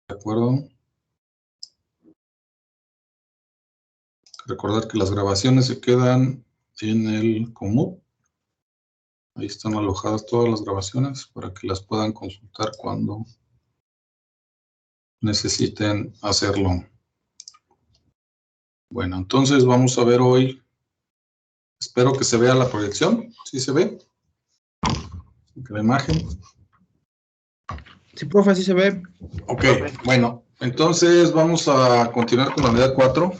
¿De acuerdo? Recordar que las grabaciones se quedan en el Komoot. Ahí están alojadas todas las grabaciones para que las puedan consultar cuando necesiten hacerlo. Bueno, entonces vamos a ver hoy. Espero que se vea la proyección. ¿Sí se ve? La imagen. Sí, profe, sí se ve. Ok, bueno, entonces vamos a continuar con la unidad 4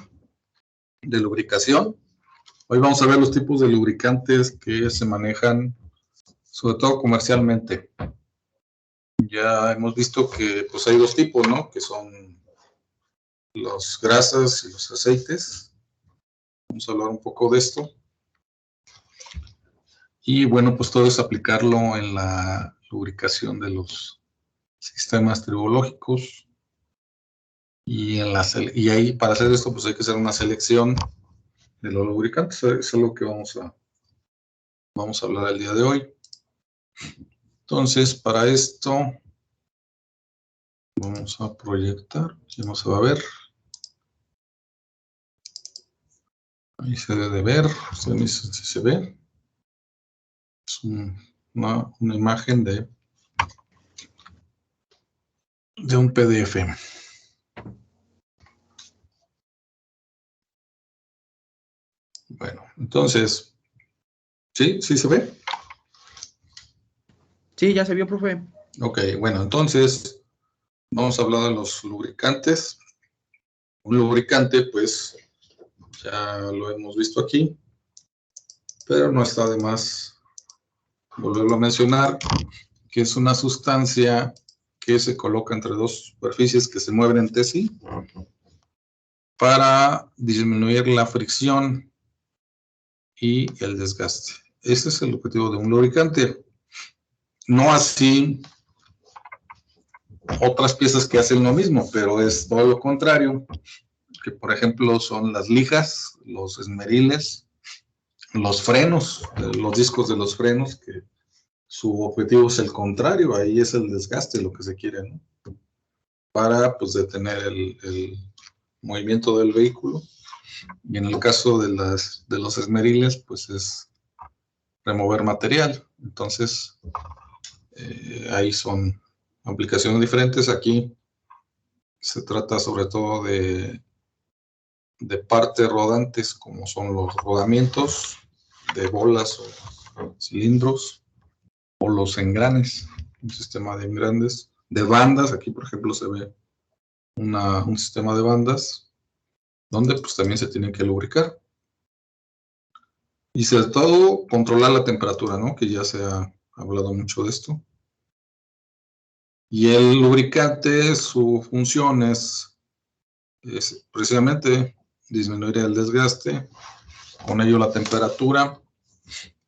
de lubricación. Hoy vamos a ver los tipos de lubricantes que se manejan, sobre todo comercialmente. Ya hemos visto que pues hay dos tipos, ¿no? Que son las grasas y los aceites. Vamos a hablar un poco de esto. Y bueno, pues todo es aplicarlo en la lubricación de los sistemas tribológicos. Y ahí para hacer esto pues hay que hacer una selección de los lubricantes. Eso es lo que vamos a hablar el día de hoy. Entonces, para esto vamos a proyectar. Ya no se va a ver. Ahí se debe de ver. Si se ve. Es una imagen de un PDF. Bueno, entonces, ¿sí? ¿Sí se ve? Sí, ya se vio, profe. Ok, bueno, entonces vamos a hablar de los lubricantes. Un lubricante, pues, ya lo hemos visto aquí, pero no está de más volverlo a mencionar, que es una sustancia que se coloca entre dos superficies que se mueven entre sí para disminuir la fricción y el desgaste. Ese es el objetivo de un lubricante. No así otras piezas que hacen lo mismo, pero es todo lo contrario, que por ejemplo son las lijas, los esmeriles, los frenos, los discos de los frenos, que su objetivo es el contrario, ahí es el desgaste lo que se quiere, ¿no? Para pues detener el movimiento del vehículo. Y en el caso de los esmeriles, pues es remover material. Entonces, ahí son aplicaciones diferentes. Aquí se trata sobre todo de partes rodantes, como son los rodamientos de bolas o cilindros, o los engranes, un sistema de engranes, de bandas. Aquí, por ejemplo, se ve un sistema de bandas, donde pues también se tienen que lubricar. Y sobre todo, controlar la temperatura, ¿no? Que ya se ha hablado mucho de esto. Y el lubricante, su función es precisamente disminuir el desgaste, con ello la temperatura,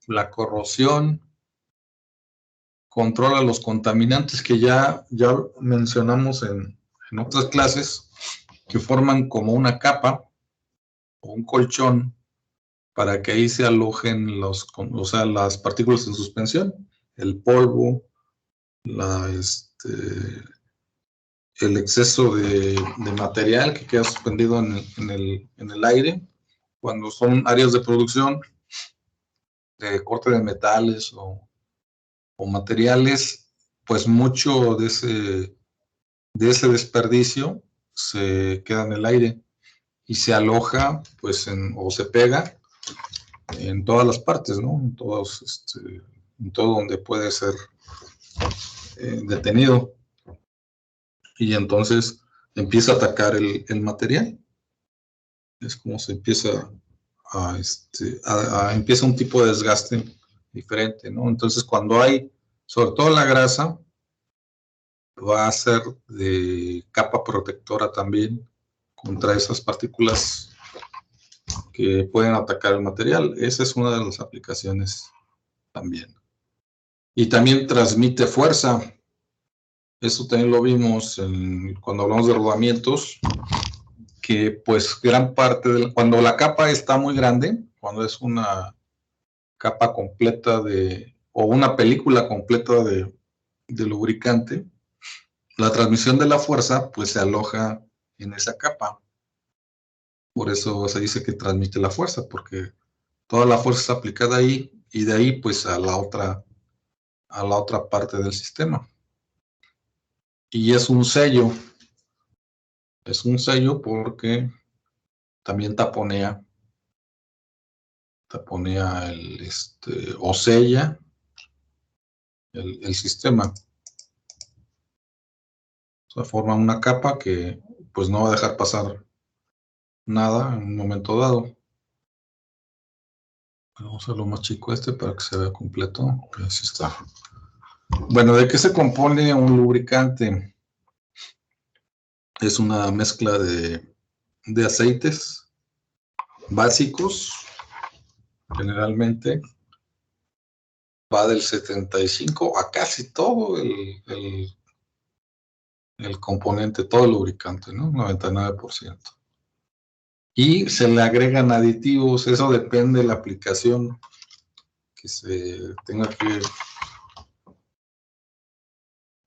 la corrosión, controla los contaminantes que ya mencionamos en otras clases, que forman como una capa o un colchón para que ahí se alojen las partículas en suspensión, el polvo, el exceso de material que queda suspendido en el aire, cuando son áreas de producción de corte de metales o materiales, pues mucho de ese desperdicio se queda en el aire y se aloja, pues, o se pega en todas las partes, ¿no? En todo donde puede ser detenido. Y entonces empieza a atacar el material. Es como se empieza empieza un tipo de desgaste diferente, ¿no? Entonces, cuando hay, sobre todo la grasa, va a ser de capa protectora también contra esas partículas que pueden atacar el material. Esa es una de las aplicaciones también. Y también transmite fuerza. Eso también lo vimos cuando hablamos de rodamientos, que pues gran parte cuando la capa está muy grande, cuando es una capa completa o una película completa de lubricante, la transmisión de la fuerza pues se aloja en esa capa. Por eso se dice que transmite la fuerza, porque toda la fuerza está aplicada ahí y de ahí pues a la otra parte del sistema. Y es un sello porque también taponea o sella el sistema. O sea, forma una capa que pues no va a dejar pasar nada en un momento dado. Vamos a lo más chico para que se vea completo. Así está. Bueno, ¿de qué se compone un lubricante? Es una mezcla de aceites básicos. Generalmente va del 75 a casi todo el componente, todo el lubricante, ¿no? 99%. Y se le agregan aditivos, eso depende de la aplicación que se tenga que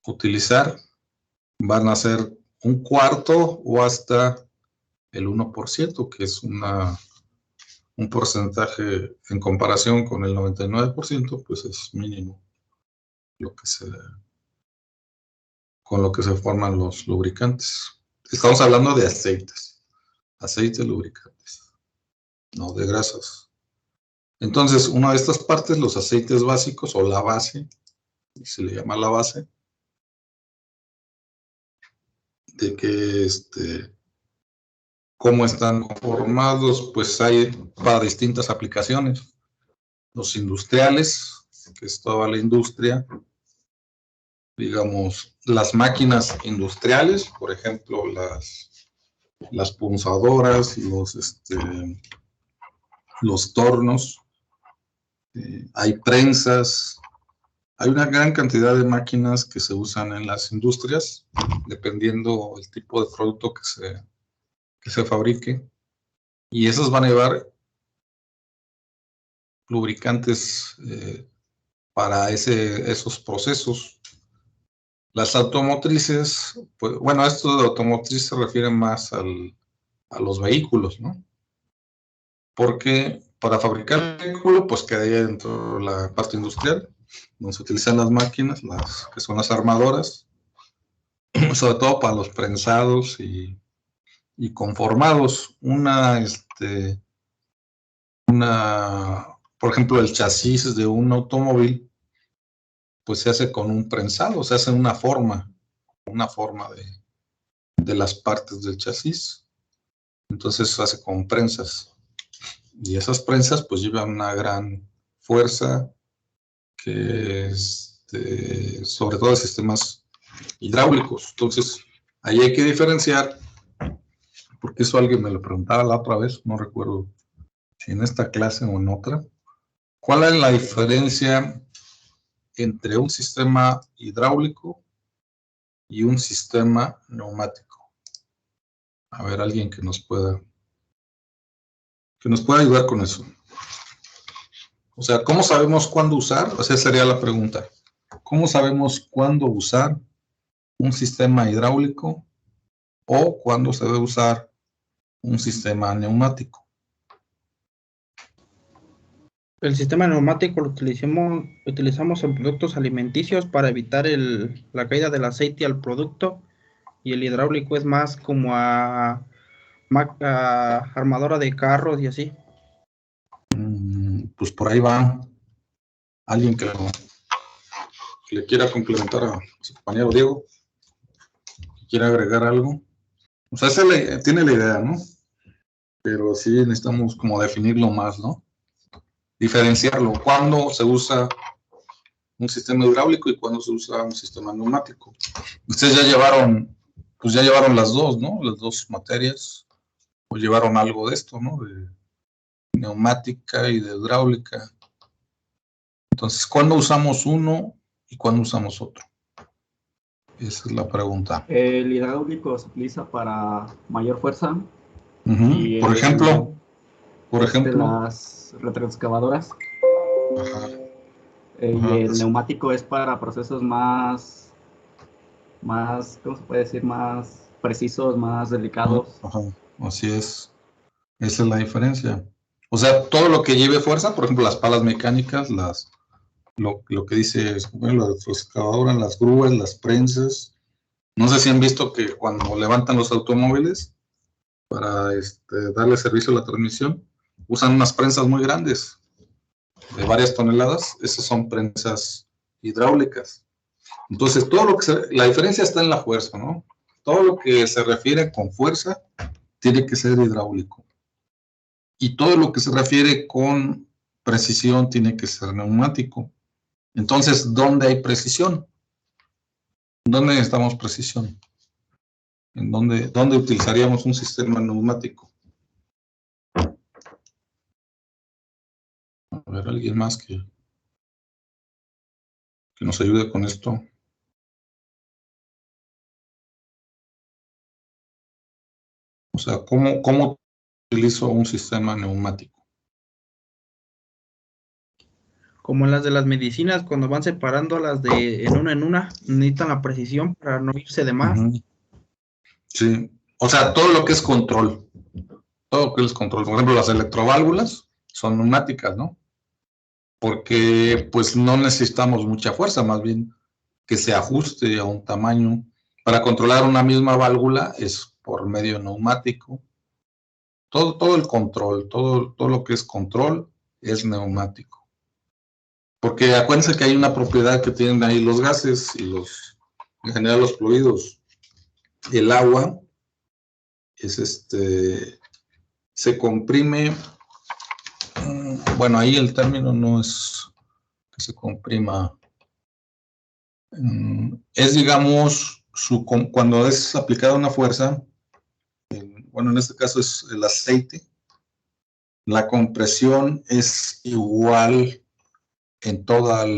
utilizar. Van a ser un cuarto o hasta el 1%, que es un porcentaje en comparación con el 99%, pues es mínimo con lo que se forman los lubricantes. Estamos hablando de aceites lubricantes, no de grasas. Entonces, una de estas partes, los aceites básicos o la base, se le llama la base, de que cómo están conformados, pues hay para distintas aplicaciones. Los industriales, que es toda la industria, digamos, las máquinas industriales, por ejemplo, las punzadoras, los tornos, hay prensas, hay una gran cantidad de máquinas que se usan en las industrias, dependiendo el tipo de producto que se fabrique, y esas van a llevar lubricantes para esos procesos. Las automotrices, pues, bueno, esto de automotriz se refiere más a los vehículos, ¿no? Porque para fabricar el vehículo, pues quedaría dentro de la parte industrial, donde se utilizan las máquinas, que son las armadoras, sobre todo para los prensados y conformados. Por ejemplo, el chasis de un automóvil, pues se hace con un prensado, se hace una forma de las partes del chasis. Entonces se hace con prensas. Y esas prensas pues llevan una gran fuerza que sobre todo de sistemas hidráulicos. Entonces, ahí hay que diferenciar, porque eso alguien me lo preguntaba la otra vez, no recuerdo si en esta clase o en otra. ¿Cuál es la diferencia entre un sistema hidráulico y un sistema neumático? A ver, alguien que nos pueda ayudar con eso. O sea, ¿cómo sabemos cuándo usar? O sea, sería la pregunta. ¿Cómo sabemos cuándo usar un sistema hidráulico o cuándo se debe usar un sistema neumático? El sistema neumático lo utilizamos en productos alimenticios para evitar la caída del aceite al producto, y el hidráulico es más como a armadora de carros y así. Pues por ahí va alguien que le quiera complementar a su compañero Diego, que quiera agregar algo. O sea, tiene la idea, ¿no? Pero sí necesitamos como definirlo más, ¿no? Diferenciarlo. ¿Cuándo se usa un sistema hidráulico y cuándo se usa un sistema neumático? Ustedes ya llevaron las dos, ¿no? Las dos materias, o llevaron algo de esto, ¿no? De neumática y de hidráulica. Entonces, ¿cuándo usamos uno y cuándo usamos otro? Esa es la pregunta. El hidráulico se utiliza para mayor fuerza. Y por ejemplo, las retroexcavadoras. Ajá. Y el neumático es para procesos más más, ¿cómo se puede decir? Más precisos, más delicados. Ajá, así es. Esa es la diferencia. O sea, todo lo que lleve fuerza, por ejemplo, las palas mecánicas, lo que dice, bueno, las excavadoras, las grúas, las prensas. No sé si han visto que cuando levantan los automóviles para darle servicio a la transmisión, usan unas prensas muy grandes, de varias toneladas. Esas son prensas hidráulicas. Entonces, la diferencia está en la fuerza, ¿no? Todo lo que se refiere con fuerza tiene que ser hidráulico. Y todo lo que se refiere con precisión tiene que ser neumático. Entonces, ¿dónde hay precisión? ¿Dónde necesitamos precisión? ¿Dónde utilizaríamos un sistema neumático? A ver, alguien más que nos ayude con esto. O sea, ¿cómo utilizo un sistema neumático? Como las de las medicinas, cuando van separando las de en una, necesitan la precisión para no irse de más. Uh-huh. Sí, o sea, todo lo que es control. Todo lo que es control. Por ejemplo, las electroválvulas son neumáticas, ¿no? Porque pues no necesitamos mucha fuerza, más bien que se ajuste a un tamaño. Para controlar una misma válvula es por medio neumático. Todo el control, todo lo que es control es neumático. Porque acuérdense que hay una propiedad que tienen ahí los gases y en general los fluidos. El agua es se comprime. Bueno, ahí el término no es que se comprima. Es, digamos, cuando es aplicada una fuerza, bueno, en este caso es el aceite, la compresión es igual en todas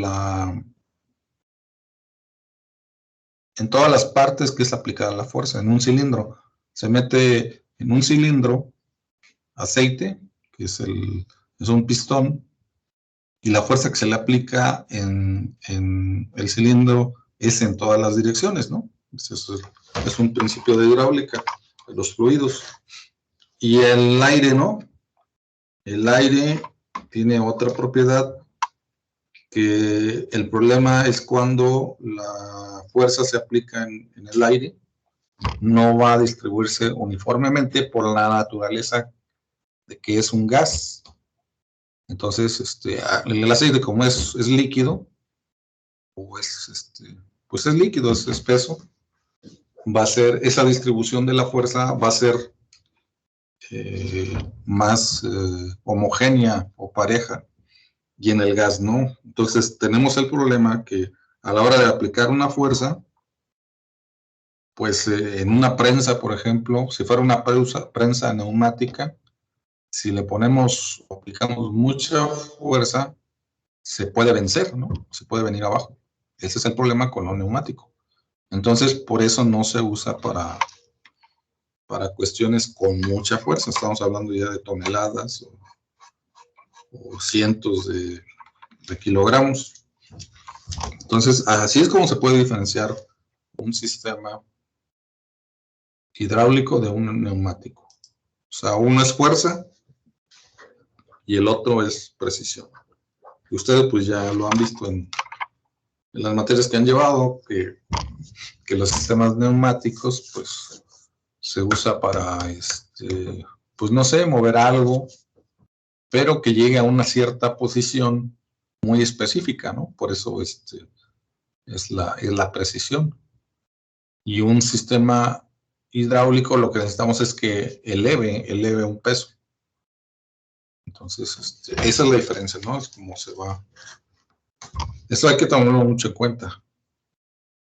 las partes que es aplicada la fuerza. En un cilindro se mete en un cilindro aceite, que es un pistón, y la fuerza que se le aplica en el cilindro es en todas las direcciones, ¿no? Eso es un principio de hidráulica de los fluidos. Y el aire, ¿no? El aire tiene otra propiedad, que el problema es cuando la fuerza se aplica en el aire, no va a distribuirse uniformemente por la naturaleza de que es un gas. Entonces, el aceite, como es líquido, o pues es líquido, es espeso, va a ser, esa distribución de la fuerza va a ser más homogénea o pareja, y en el gas no. Entonces tenemos el problema que a la hora de aplicar una fuerza, pues en una prensa, por ejemplo, si fuera una prensa neumática, si le aplicamos mucha fuerza, se puede vencer, ¿no? Se puede venir abajo. Ese es el problema con lo neumático. Entonces, por eso no se usa para cuestiones con mucha fuerza. Estamos hablando ya de toneladas o cientos de kilogramos. Entonces, así es como se puede diferenciar un sistema hidráulico de un neumático. O sea, uno es fuerza y el otro es precisión. Y ustedes pues ya lo han visto en las materias que han llevado, que los sistemas neumáticos pues se usa para, pues no sé, mover algo, pero que llegue a una cierta posición muy específica, ¿no? Por eso es la precisión. Y un sistema hidráulico lo que necesitamos es que eleve un peso. Entonces, esa es la diferencia, ¿no? Es como se va. Eso hay que tomarlo mucho en cuenta,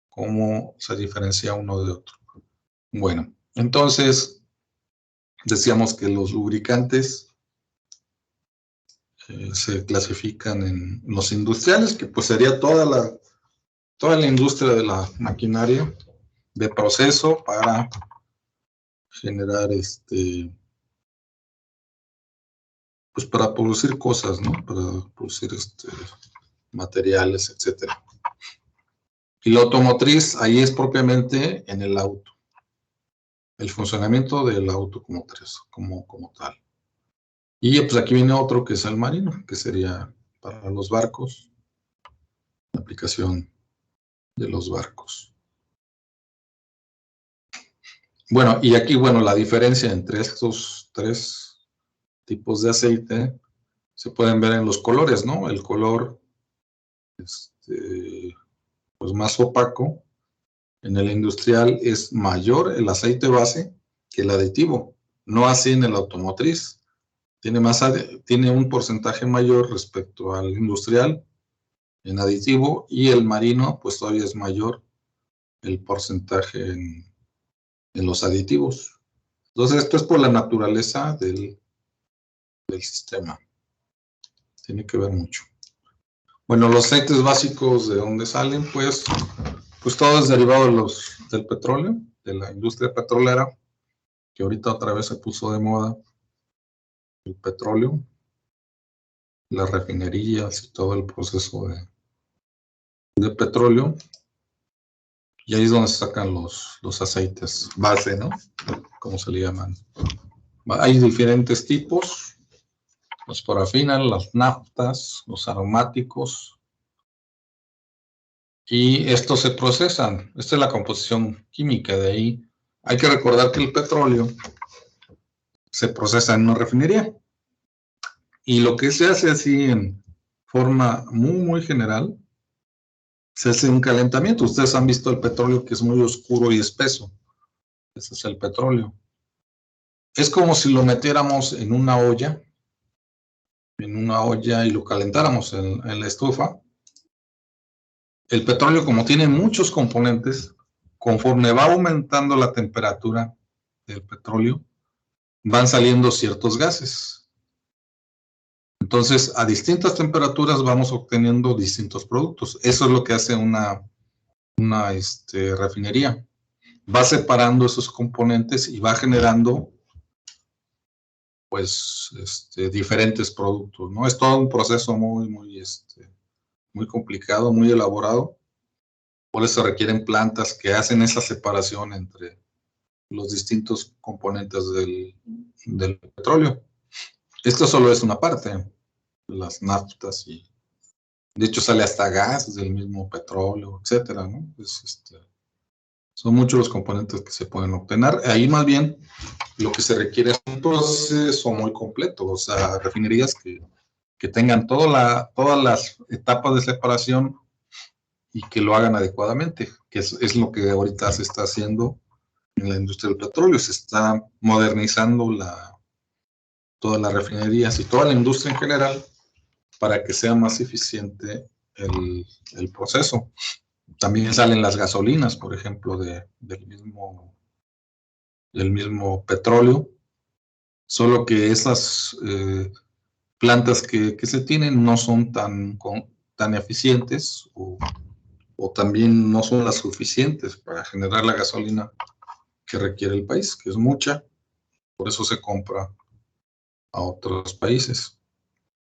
cómo se diferencia uno de otro. Bueno, entonces, decíamos que los lubricantes se clasifican en los industriales, que pues sería toda la industria de la maquinaria de proceso para generar pues para producir cosas, ¿no? Para producir materiales, etcétera. Y la automotriz, ahí es propiamente en el auto. El funcionamiento del auto como tal. Y pues aquí viene otro que es el marino, que sería para los barcos, la aplicación de los barcos. Bueno, y aquí, bueno, la diferencia entre estos tres tipos de aceite se pueden ver en los colores, ¿no? El color pues más opaco en el industrial es mayor el aceite base que el aditivo, no así en el automotriz. Tiene un porcentaje mayor respecto al industrial en aditivo, y el marino pues todavía es mayor el porcentaje en los aditivos. Entonces esto es por la naturaleza del sistema. Tiene que ver mucho. Bueno, los aceites básicos, ¿de dónde salen? Pues todo es derivado del petróleo, de la industria petrolera, que ahorita otra vez se puso de moda el petróleo, las refinerías y todo el proceso de petróleo. Y ahí es donde se sacan los aceites base, ¿no? Como se le llaman. Hay diferentes tipos: las parafinas, las naftas, los aromáticos. Y estos se procesan. Esta es la composición química de ahí. Hay que recordar que el petróleo se procesa en una refinería. Y lo que se hace así en forma muy general, se hace un calentamiento. Ustedes han visto el petróleo que es muy oscuro y espeso. Ese es el petróleo. Es como si lo metiéramos en una olla y lo calentáramos en la estufa. El petróleo, como tiene muchos componentes, conforme va aumentando la temperatura del petróleo, van saliendo ciertos gases. Entonces, a distintas temperaturas vamos obteniendo distintos productos. Eso es lo que hace una refinería. Va separando esos componentes y va generando pues diferentes productos, ¿no? Es todo un proceso muy complicado, muy elaborado. Por eso requieren plantas que hacen esa separación entre los distintos componentes del petróleo. Esto solo es una parte, las naftas, y de hecho sale hasta gas del mismo petróleo, etcétera, ¿no? Son muchos los componentes que se pueden obtener. Ahí más bien lo que se requiere es un proceso muy completo, o sea, refinerías que tengan todas las etapas de separación y que lo hagan adecuadamente, que es lo que ahorita se está haciendo en la industria del petróleo. Se está modernizando todas las refinerías y toda la industria en general para que sea más eficiente el proceso. También salen las gasolinas, por ejemplo, del mismo petróleo, solo que esas plantas que se tienen no son tan eficientes, o también no son las suficientes para generar la gasolina que requiere el país, que es mucha. Por eso se compra a otros países.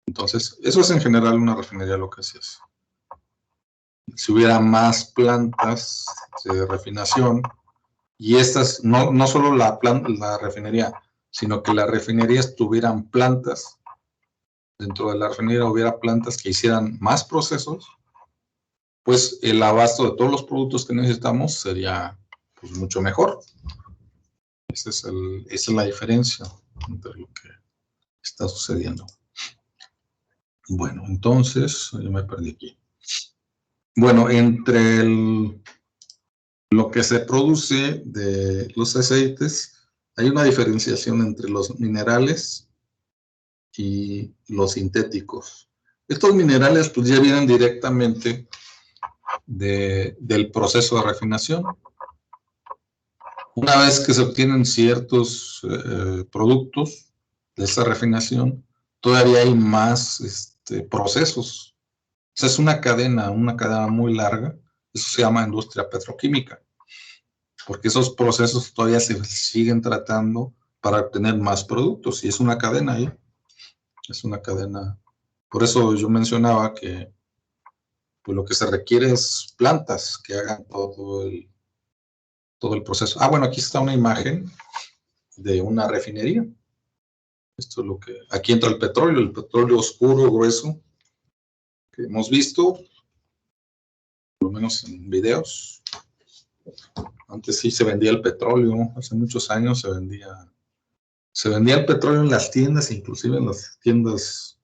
Entonces, eso es en general una refinería lo que se hace. Si hubiera más plantas de refinación, y estas, no solo la refinería, sino que las refinerías tuvieran plantas, dentro de la refinería hubiera plantas que hicieran más procesos, pues el abasto de todos los productos que necesitamos sería pues mucho mejor. Esa es la diferencia entre lo que está sucediendo. Bueno, entonces, yo me perdí aquí. Bueno, entre lo que se produce de los aceites, hay una diferenciación entre los minerales y los sintéticos. Estos minerales pues ya vienen directamente del proceso de refinación. Una vez que se obtienen ciertos productos de esa refinación, todavía hay más procesos. O sea, es una cadena muy larga. Eso se llama industria petroquímica, porque esos procesos todavía se siguen tratando para obtener más productos, y es una cadena ahí. Es una cadena. Por eso yo mencionaba que pues lo que se requiere es plantas que hagan todo el proceso. Bueno, aquí está una imagen de una refinería. Esto es lo que, aquí entra el petróleo oscuro, grueso, que hemos visto, por lo menos en videos. Antes sí se vendía el petróleo, hace muchos años se vendía el petróleo en las tiendas, inclusive en las tiendas,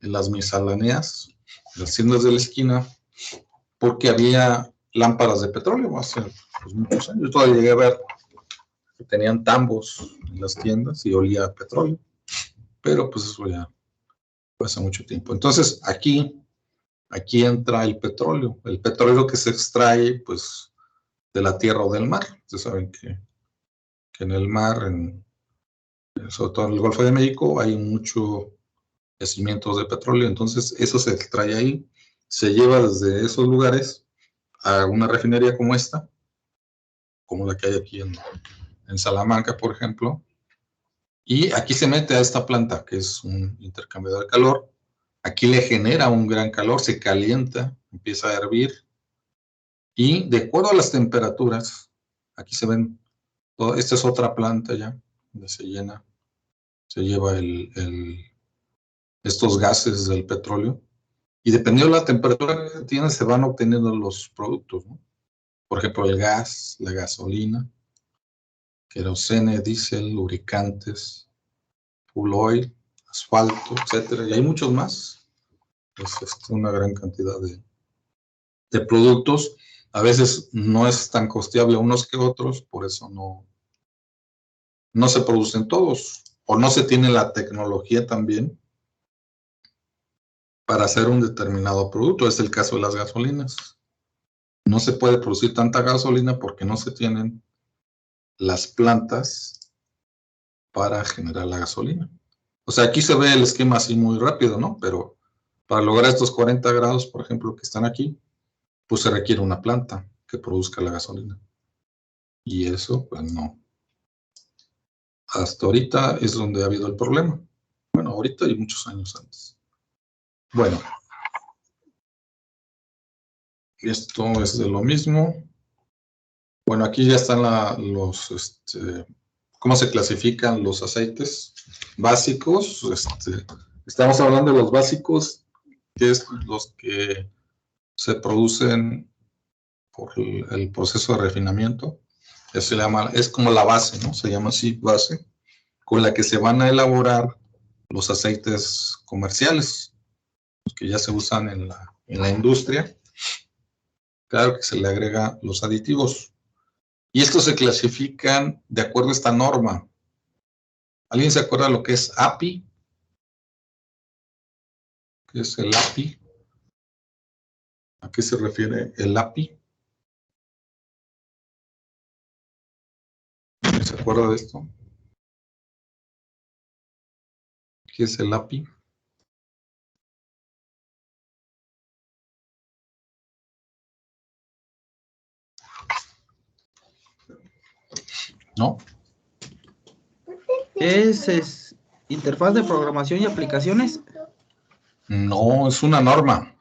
en las misceláneas, en las tiendas de la esquina, porque había lámparas de petróleo hace pues, muchos años. Yo todavía llegué a ver que tenían tambos en las tiendas y olía a petróleo, pero pues eso ya fue hace mucho tiempo. Entonces aquí entra el petróleo que se extrae pues de la tierra o del mar. Ustedes saben que en el mar, sobre todo en el Golfo de México, hay muchos yacimientos de petróleo, entonces eso se extrae ahí, se lleva desde esos lugares a una refinería como esta, como la que hay aquí en Salamanca, por ejemplo, y aquí se mete a esta planta, que es un intercambiador de calor. Aquí le genera un gran calor, se calienta, empieza a hervir, y de acuerdo a las temperaturas, aquí se ven, esta es otra planta ya, donde se lleva estos gases del petróleo, y dependiendo de la temperatura que tiene, se van obteniendo los productos, ¿no? Por ejemplo, el gas, la gasolina, querosene, diésel, lubricantes, fuel oil, asfalto, etcétera, y hay muchos más. Es una gran cantidad de productos. A veces no es tan costeable unos que otros, por eso no se producen todos, o no se tiene la tecnología también para hacer un determinado producto. Es el caso de las gasolinas. No se puede producir tanta gasolina porque no se tienen las plantas para generar la gasolina. O sea, aquí se ve el esquema así muy rápido, ¿no? Pero para lograr estos 40 grados, por ejemplo, que están aquí, pues se requiere una planta que produzca la gasolina. Y eso, pues no. Hasta ahorita es donde ha habido el problema. Bueno, ahorita y muchos años antes. Bueno, esto es de lo mismo. Bueno, aquí ya están cómo se clasifican los aceites básicos. Estamos hablando de los básicos, que es los que se producen por el proceso de refinamiento. Eso se llama, es como la base, ¿no? Se llama así, base, con la que se van a elaborar los aceites comerciales, los que ya se usan en la industria. Claro que se le agrega los aditivos. Y estos se clasifican de acuerdo a esta norma. ¿Alguien se acuerda lo que es API? ¿Qué es el API? ¿A qué se refiere el API? ¿Alguien se acuerda de esto? ¿Qué es el API? ¿No? Es interfaz de programación y aplicaciones. No, es una norma.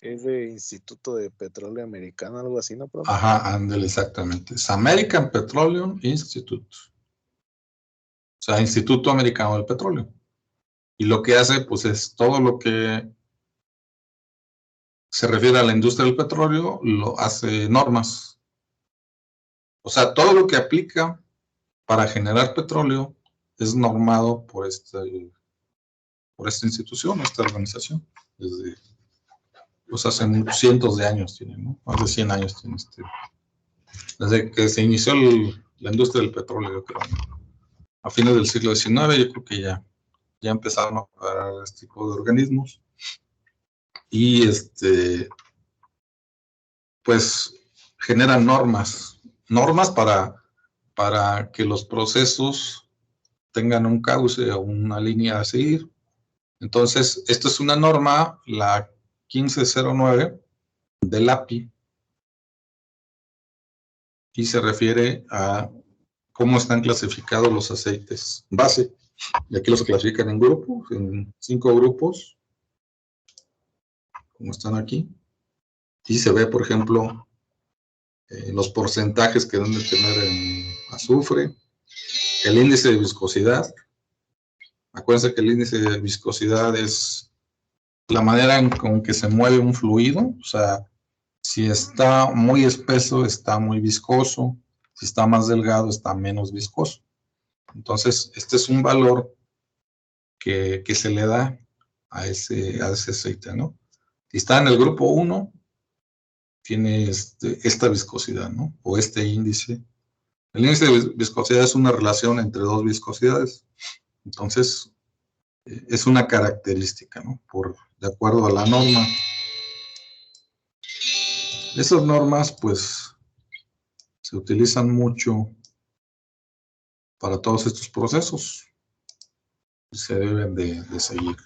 Es de Instituto de Petróleo Americano, algo así, ¿no, profe? Ajá, ándale, exactamente. Es American Petroleum Institute. O sea, Instituto Americano del Petróleo. Y lo que hace, pues, es todo lo que se refiere a la industria del petróleo, lo hace normas. O sea, todo lo que aplica para generar petróleo es normado por esta institución, esta organización. Desde, pues, hace cientos de años tiene, ¿no? Más de 100 años tiene desde que se inició la industria del petróleo, yo creo, ¿no? A fines del siglo XIX, yo creo que ya empezaron a operar este tipo de organismos. Y pues generan normas para que los procesos tengan un cauce o una línea a seguir. Entonces, esto es una norma, la 1509 del API, y se refiere a cómo están clasificados los aceites base. Y aquí los clasifican en grupos, en 5 grupos, como están aquí, y se ve, por ejemplo, los porcentajes que deben de tener en azufre, el índice de viscosidad. Acuérdense que el índice de viscosidad es la manera en con que se mueve un fluido, o sea, si está muy espeso, está muy viscoso, si está más delgado, está menos viscoso. Entonces, este es un valor que se le da a ese aceite, ¿no? Si está en el grupo 1, tiene esta viscosidad, ¿no? O este índice. El índice de viscosidad es una relación entre dos viscosidades. Entonces, es una característica, ¿no? De acuerdo a la norma. Esas normas, pues, se utilizan mucho para todos estos procesos. Se deben de seguir.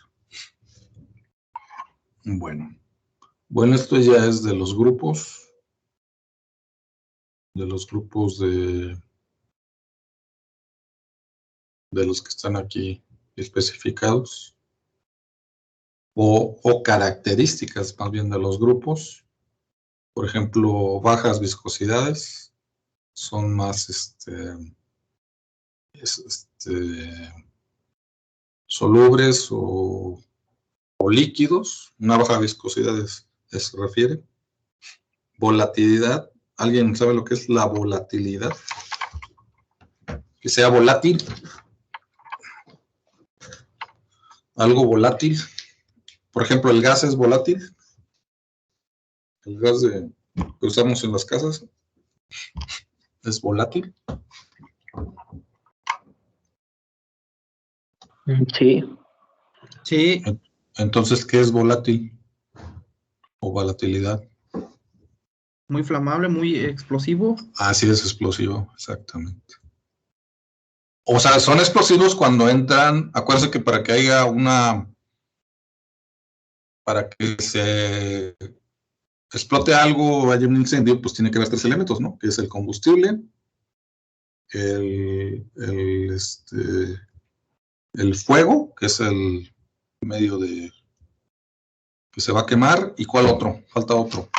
Bueno, esto ya es de los grupos de los que están aquí especificados, o características más bien de los grupos. Por ejemplo, bajas viscosidades son más solubles o líquidos. Una baja viscosidad se refiere. Volatilidad. ¿Alguien sabe lo que es la volatilidad? Que sea volátil. Algo volátil. Por ejemplo, el gas es volátil. El gas que usamos en las casas es volátil. Sí. Sí, Entonces, ¿qué es volátil? O volatilidad. muy flamable, muy explosivo. Así es, explosivo, exactamente. O sea, son explosivos cuando entran. Acuérdense que para que se explote algo, haya un incendio, pues tiene que haber 3 elementos, ¿no? Que es el combustible, el fuego, que es el medio de que se va a quemar, y ¿cuál otro? Falta otro.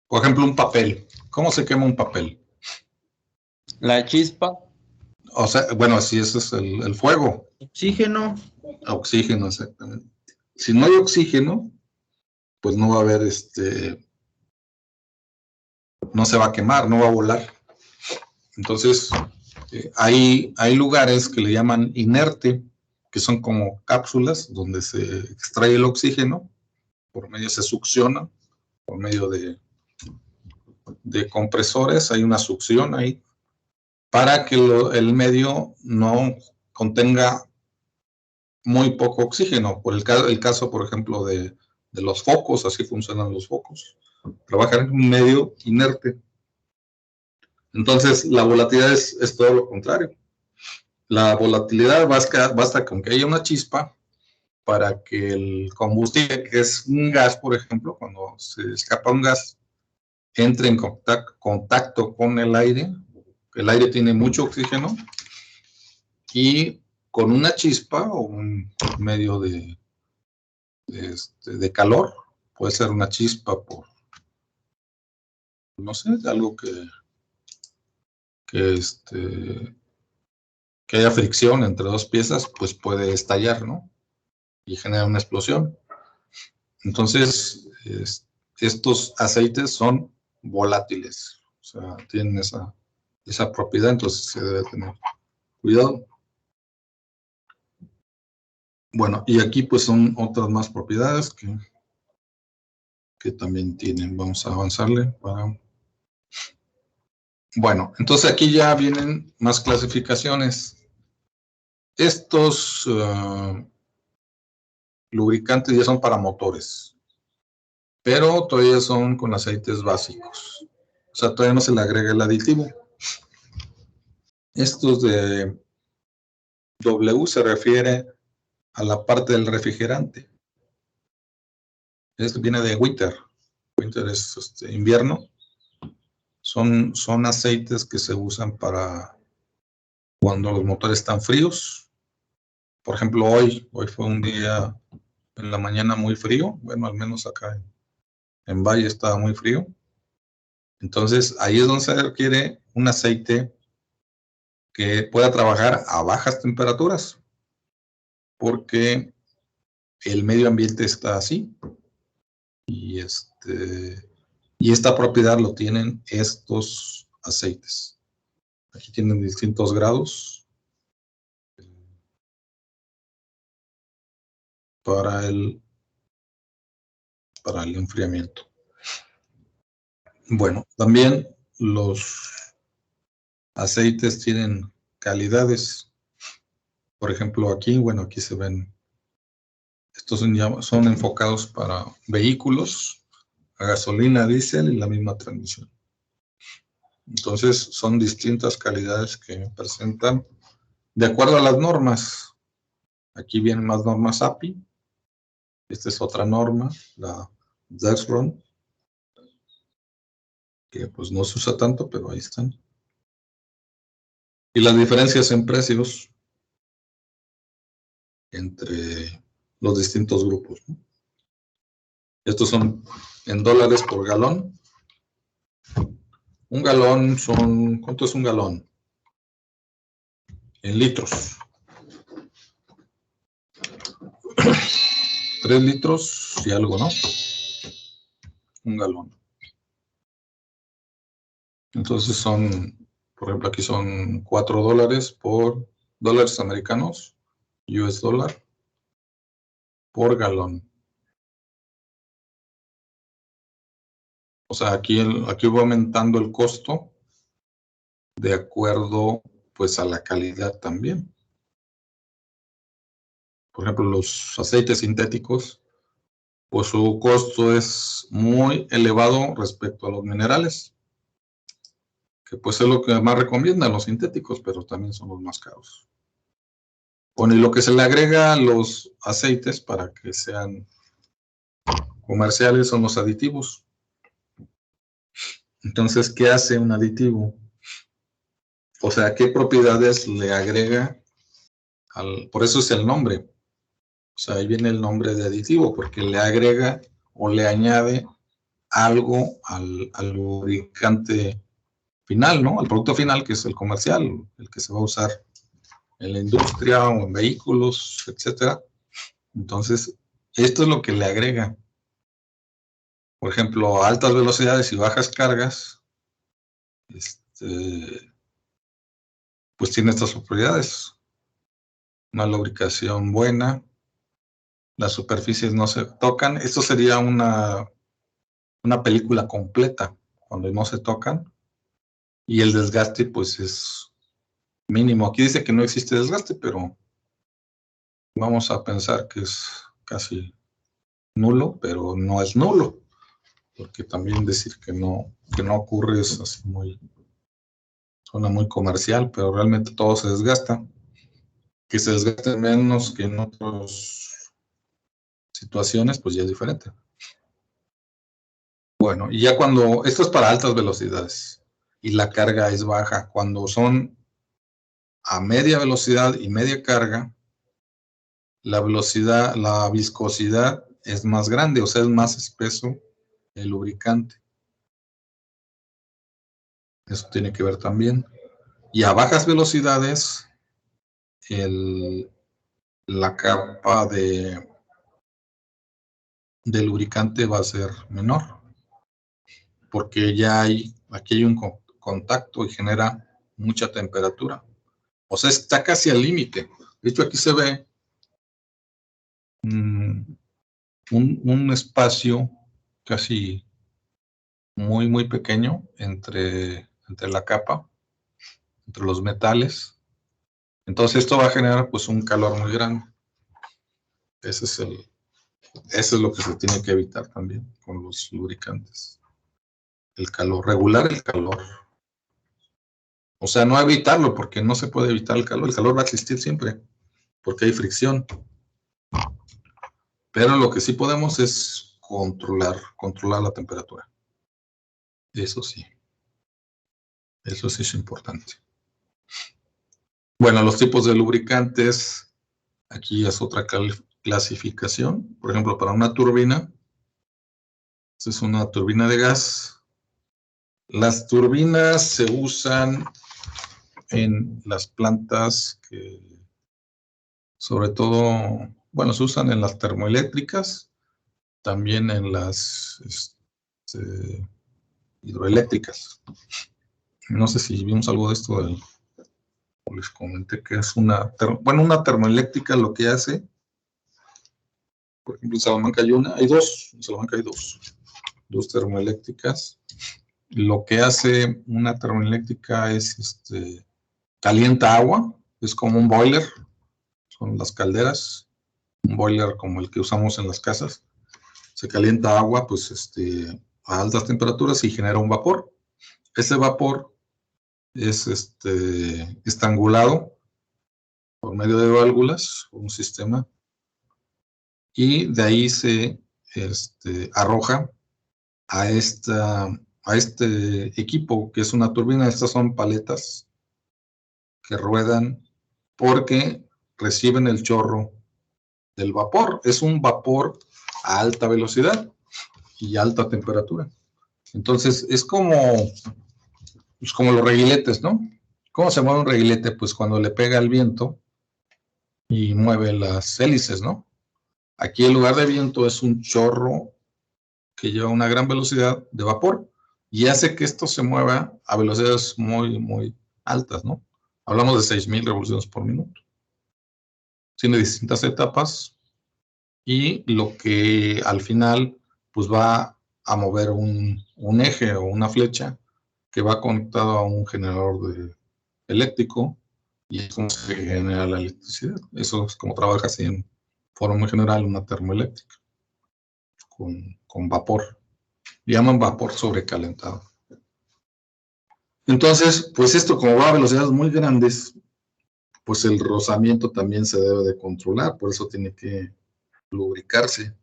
Por ejemplo, un papel. ¿Cómo se quema un papel? La chispa. O sea, bueno, así ese es el fuego. Oxígeno. Oxígeno, exactamente. Si no hay oxígeno, pues no va a haber no se va a quemar, no va a volar. Entonces, hay lugares que le llaman inerte, que son como cápsulas donde se extrae el oxígeno, se succiona, por medio de compresores, hay una succión ahí, para que el medio no contenga muy poco oxígeno. Por el caso, por ejemplo, de los focos, así funcionan los focos. Trabajan en un medio inerte. Entonces, la volatilidad es todo lo contrario. La volatilidad basta con que haya una chispa para que el combustible, que es un gas, por ejemplo, cuando se escapa un gas, entre en contacto con el aire. El aire tiene mucho oxígeno y con una chispa o un medio de calor, puede ser una chispa por, no sé, algo que haya fricción entre dos piezas, pues puede estallar, ¿no? Y genera una explosión. Entonces, estos aceites son volátiles, o sea, tienen esa propiedad, entonces se debe tener cuidado. Bueno, y aquí pues son otras más propiedades que también tienen. Vamos a avanzarle para... Bueno, entonces aquí ya vienen más clasificaciones. Estos lubricantes ya son para motores, pero todavía son con aceites básicos. O sea, todavía no se le agrega el aditivo. Estos de W se refiere a la parte del refrigerante. Viene de winter. Winter es invierno. Son aceites que se usan para cuando los motores están fríos por ejemplo, hoy fue un día en la mañana muy frío, bueno, al menos acá en Valle estaba muy frío. Entonces, ahí es donde se requiere un aceite que pueda trabajar a bajas temperaturas, porque el medio ambiente está así. Y esta propiedad lo tienen estos aceites. Aquí tienen distintos grados para el enfriamiento. Bueno, también los aceites tienen calidades. Por ejemplo, aquí, bueno, aquí se ven, estos son enfocados para vehículos, a gasolina, diésel y la misma transmisión. Entonces, son distintas calidades que presentan de acuerdo a las normas. Aquí vienen más normas API. Esta es otra norma, la DESRON, que pues no se usa tanto, pero ahí están. Y las diferencias en precios entre los distintos grupos, ¿no? Estos son en dólares por galón. Un galón son, ¿cuánto es un galón? En litros. 3 litros y algo, ¿no? Un galón. Entonces son, por ejemplo, aquí son $4 por dólares americanos, US dólar, por galón. O sea, aquí va aumentando el costo de acuerdo, pues, a la calidad también. Por ejemplo, los aceites sintéticos, pues su costo es muy elevado respecto a los minerales, que pues es lo que más recomiendan los sintéticos, pero también son los más caros. Bueno, y lo que se le agrega a los aceites para que sean comerciales son los aditivos. Entonces, ¿qué hace un aditivo? O sea, ¿qué propiedades le agrega por eso es el nombre? O sea, ahí viene el nombre de aditivo, porque le agrega o le añade algo al lubricante final, ¿no? Al producto final, que es el comercial, el que se va a usar en la industria o en vehículos, etcétera. Entonces, esto es lo que le agrega. Por ejemplo, a altas velocidades y bajas cargas, pues tiene estas propiedades. Una lubricación buena, las superficies no se tocan. Esto sería una película completa cuando no se tocan. Y el desgaste, pues, es mínimo. Aquí dice que no existe desgaste, pero vamos a pensar que es casi nulo, pero no es nulo. Porque también decir que no ocurre es así suena muy comercial, pero realmente todo se desgasta. Que se desgaste menos que en otras situaciones, pues ya es diferente. Bueno, y ya cuando, esto es para altas velocidades y la carga es baja, cuando son a media velocidad y media carga, la viscosidad es más grande, o sea, es más espeso el lubricante. Eso tiene que ver también. Y a bajas velocidades, la capa de lubricante va a ser menor, porque ya aquí hay un contacto y genera mucha temperatura. O sea, está casi al límite. De hecho, aquí se ve un espacio casi muy, muy pequeño entre la capa, entre los metales. Entonces esto va a generar pues un calor muy grande. Eso es lo que se tiene que evitar también con los lubricantes. El calor, regular el calor. O sea, no evitarlo porque no se puede evitar el calor va a existir siempre porque hay fricción. Pero lo que sí podemos es controlar la temperatura. Eso sí es importante. Bueno, los tipos de lubricantes, Aquí es otra clasificación. Por ejemplo, para una turbina, esta es una turbina de gas. Las turbinas se usan en las plantas que, sobre todo, bueno, se usan en las termoeléctricas, también en las hidroeléctricas. No sé si vimos algo de esto, les comenté que es una termoeléctrica lo que hace, por ejemplo, en Salamanca hay una, en Salamanca hay dos termoeléctricas. Lo que hace una termoeléctrica es, calienta agua, es como un boiler, son las calderas, un boiler como el que usamos en las casas. Se calienta agua, pues, a altas temperaturas y genera un vapor. Ese vapor es, estrangulado por medio de válvulas, un sistema, y de ahí se, arroja a este equipo que es una turbina. Estas son paletas que ruedan porque reciben el chorro del vapor. Es un vapor a alta velocidad y alta temperatura. Entonces, es como los reguiletes, ¿no? ¿Cómo se mueve un reguilete? Pues cuando le pega el viento y mueve las hélices, ¿no? Aquí en lugar de viento es un chorro que lleva una gran velocidad de vapor y hace que esto se mueva a velocidades muy, muy altas, ¿no? Hablamos de 6,000 revoluciones por minuto. Tiene distintas etapas y lo que al final pues va a mover un eje o una flecha que va conectado a un generador eléctrico y es como se genera la electricidad. Eso es como trabaja así en forma general una termoeléctrica con vapor. Le llaman vapor sobrecalentado. Entonces, pues esto como va a velocidades muy grandes, pues el rozamiento también se debe de controlar, por eso tiene que lubricarse.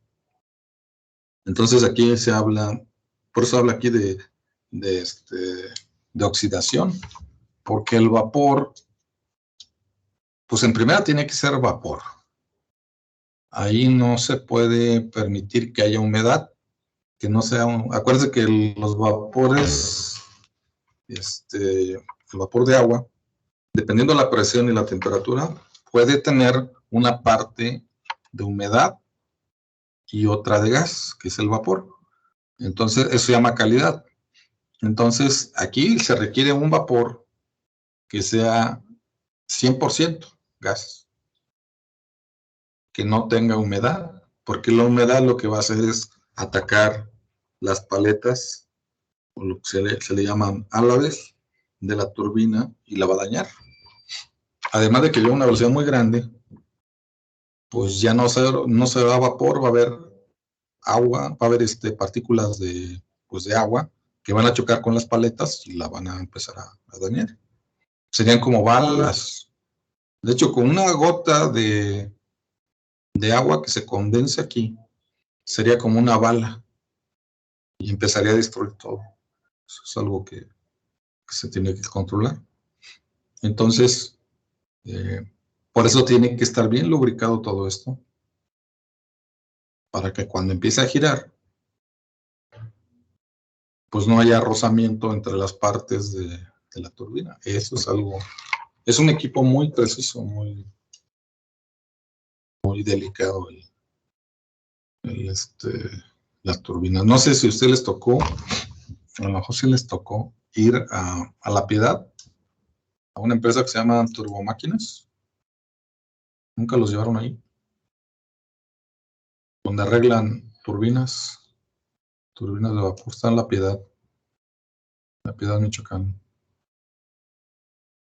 Entonces aquí se habla, por eso habla aquí de oxidación, porque el vapor, pues en primera tiene que ser vapor. Ahí no se puede permitir que haya humedad, que no sea acuérdense que los vapores, el vapor de agua, dependiendo de la presión y la temperatura, puede tener una parte de humedad y otra de gas, que es el vapor. Entonces, eso se llama calidad. Entonces, aquí se requiere un vapor que sea 100% gas, que no tenga humedad, porque la humedad lo que va a hacer es atacar las paletas, o lo que se le llaman álabes de la turbina, y la va a dañar. Además de que lleva una velocidad muy grande, pues ya no se da vapor, va a haber agua, va a haber partículas de agua que van a chocar con las paletas y la van a empezar a dañar. Serían como balas. De hecho, con una gota de agua que se condense aquí, sería como una bala y empezaría a destruir todo. Eso es algo que se tiene que controlar. Entonces, por eso tiene que estar bien lubricado todo esto, para que cuando empiece a girar, pues no haya rozamiento entre las partes de la turbina. Eso es algo, es un equipo muy preciso, muy delicado las turbinas. No sé si a ustedes les tocó, a lo mejor sí les tocó ir a La Piedad, a una empresa que se llama Turbomáquinas. Nunca los llevaron ahí, donde arreglan turbinas de vapor. Está en La Piedad, Michoacán.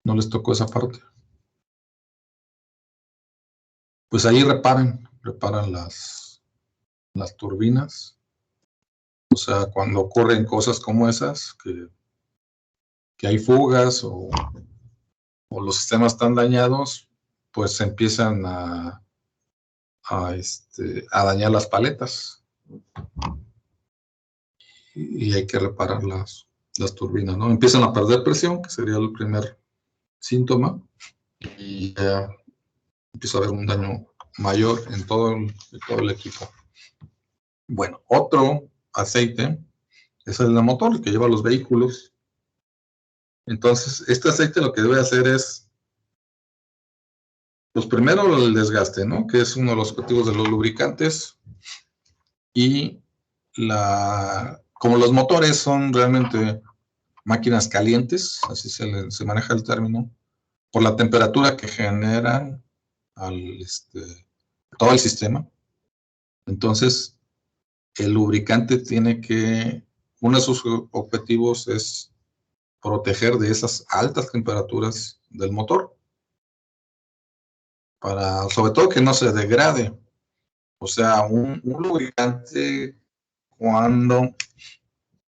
No les tocó esa parte. Pues ahí reparan las turbinas. O sea, cuando ocurren cosas como esas, que hay fugas o los sistemas están dañados, pues se empiezan a dañar las paletas y hay que reparar las turbinas, ¿no? Empiezan a perder presión, que sería el primer síntoma, y empieza a haber un daño mayor en todo el equipo. Bueno, otro aceite es el de motor, el que lleva los vehículos. Entonces, este aceite lo que debe hacer es, pues primero el desgaste, ¿no? Que es uno de los objetivos de los lubricantes. Y como los motores son realmente máquinas calientes, así se maneja el término, por la temperatura que generan todo el sistema. Entonces, el lubricante tiene que, uno de sus objetivos es proteger de esas altas temperaturas del motor, para, sobre todo, que no se degrade. O sea, un lubricante, cuando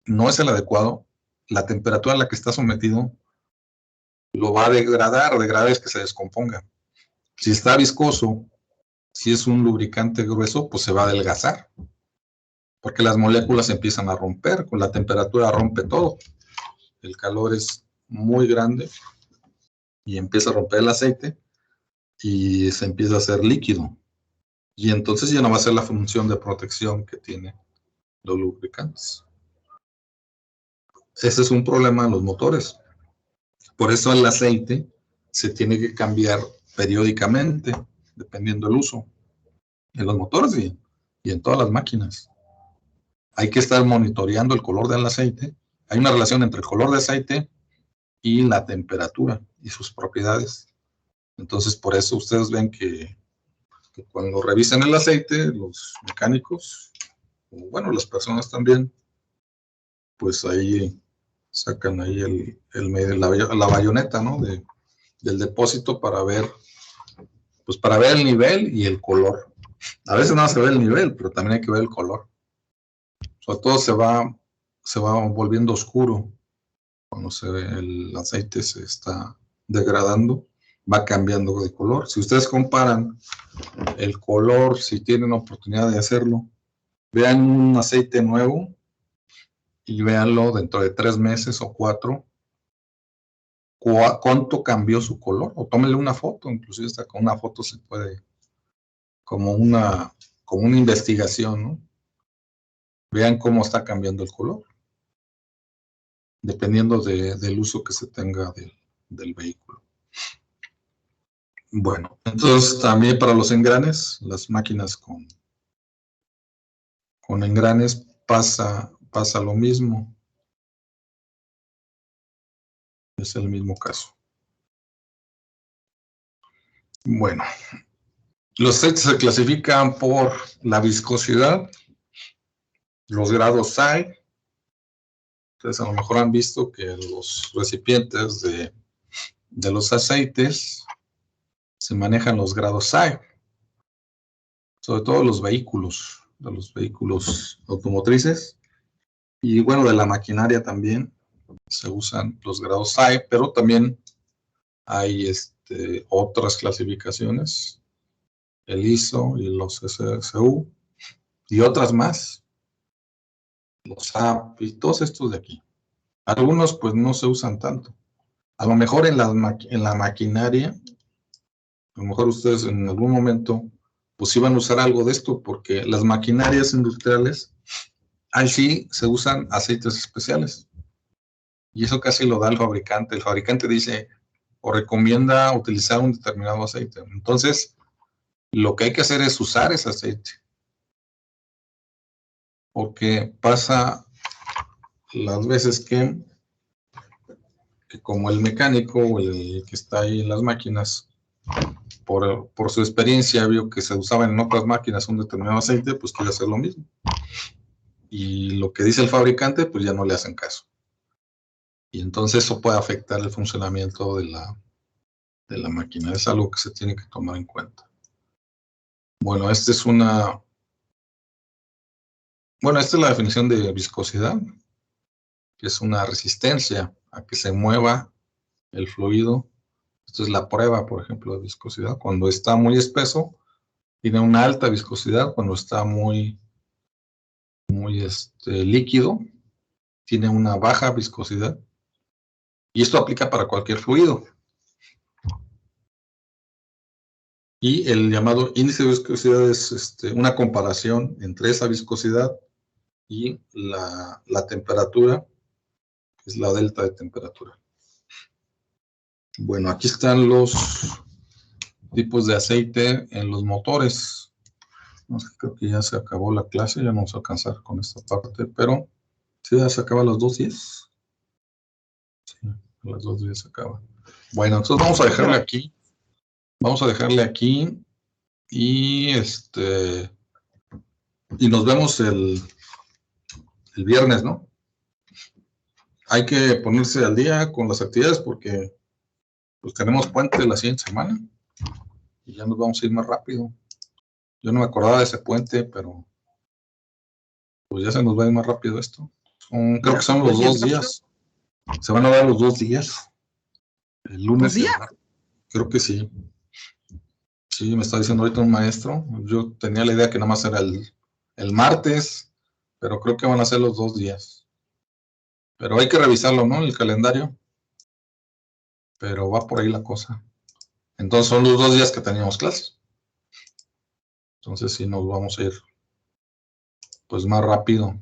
no es el adecuado, la temperatura a la que está sometido lo va a degradar. Degradar es que se descomponga. Si está viscoso, si es un lubricante grueso, pues se va a adelgazar, porque las moléculas empiezan a romper, con la temperatura rompe todo. El calor es muy grande y empieza a romper el aceite y se empieza a hacer líquido. Y entonces ya no va a ser la función de protección que tiene los lubricantes. Ese es un problema en los motores. Por eso el aceite se tiene que cambiar periódicamente, dependiendo del uso, en los motores y en todas las máquinas. Hay que estar monitoreando el color del aceite. Hay una relación entre el color de aceite y la temperatura y sus propiedades. Entonces, por eso ustedes ven que cuando revisan el aceite, los mecánicos, o bueno, las personas también, pues ahí sacan ahí la bayoneta, ¿no? Del depósito para ver, pues para ver el nivel y el color. A veces no se ve el nivel, pero también hay que ver el color. Sobre todo se va volviendo oscuro cuando el aceite se está degradando, va cambiando de color. Si ustedes comparan el color, si tienen oportunidad de hacerlo, vean un aceite nuevo y véanlo dentro de 3 meses o 4, cuánto cambió su color, o tómenle una foto, inclusive hasta con una foto se puede, como una investigación, ¿no? Vean cómo está cambiando el color, dependiendo del uso que se tenga del vehículo. Bueno, entonces también para los engranes, las máquinas con engranes pasa lo mismo. Es el mismo caso. Bueno, los aceites se clasifican por la viscosidad, los grados SAE. Ustedes a lo mejor han visto que los recipientes de los aceites se manejan los grados SAE, sobre todo los vehículos, de los vehículos automotrices, y bueno, de la maquinaria también se usan los grados SAE, pero también hay otras clasificaciones, el ISO y los SSU, y otras más, los AP y todos estos de aquí. Algunos pues no se usan tanto. A lo mejor en la maquinaria, a lo mejor ustedes en algún momento pues iban a usar algo de esto, porque las maquinarias industriales, ahí sí se usan aceites especiales. Y eso casi lo da el fabricante. El fabricante dice o recomienda utilizar un determinado aceite. Entonces, lo que hay que hacer es usar ese aceite. Porque pasa las veces que como el mecánico o el que está ahí en las máquinas, por su experiencia, vio que se usaban en otras máquinas un determinado aceite, pues quiere hacer lo mismo. Y lo que dice el fabricante, pues ya no le hacen caso. Y entonces eso puede afectar el funcionamiento de la máquina. Es algo que se tiene que tomar en cuenta. Bueno, esta es la definición de viscosidad, que es una resistencia a que se mueva el fluido. Esto es la prueba, por ejemplo, de viscosidad. Cuando está muy espeso, tiene una alta viscosidad. Cuando está muy líquido, tiene una baja viscosidad. Y esto aplica para cualquier fluido. Y el llamado índice de viscosidad es una comparación entre esa viscosidad y la temperatura, que es la delta de temperatura. Bueno, aquí están los tipos de aceite en los motores. No sé, creo que ya se acabó la clase, ya no vamos a alcanzar con esta parte, pero sí, ya se acaba a las 2:10. Sí, a las 2:10 se acaba. Bueno, entonces vamos a dejarle aquí. Vamos a dejarle aquí y y nos vemos el viernes, ¿no? Hay que ponerse al día con las actividades porque pues tenemos puente la siguiente semana y ya nos vamos a ir más rápido. Yo no me acordaba de ese puente, pero pues ya se nos va a ir más rápido esto. Creo que son los 2 días. Se van a dar los 2 días. El lunes y el martes. Creo que sí. Sí, me está diciendo ahorita un maestro. Yo tenía la idea que nada más era el martes, pero creo que van a ser los 2 días. Pero hay que revisarlo, ¿no? El calendario. Pero va por ahí la cosa. Entonces son los 2 días que teníamos clases. Entonces sí nos vamos a ir pues más rápido.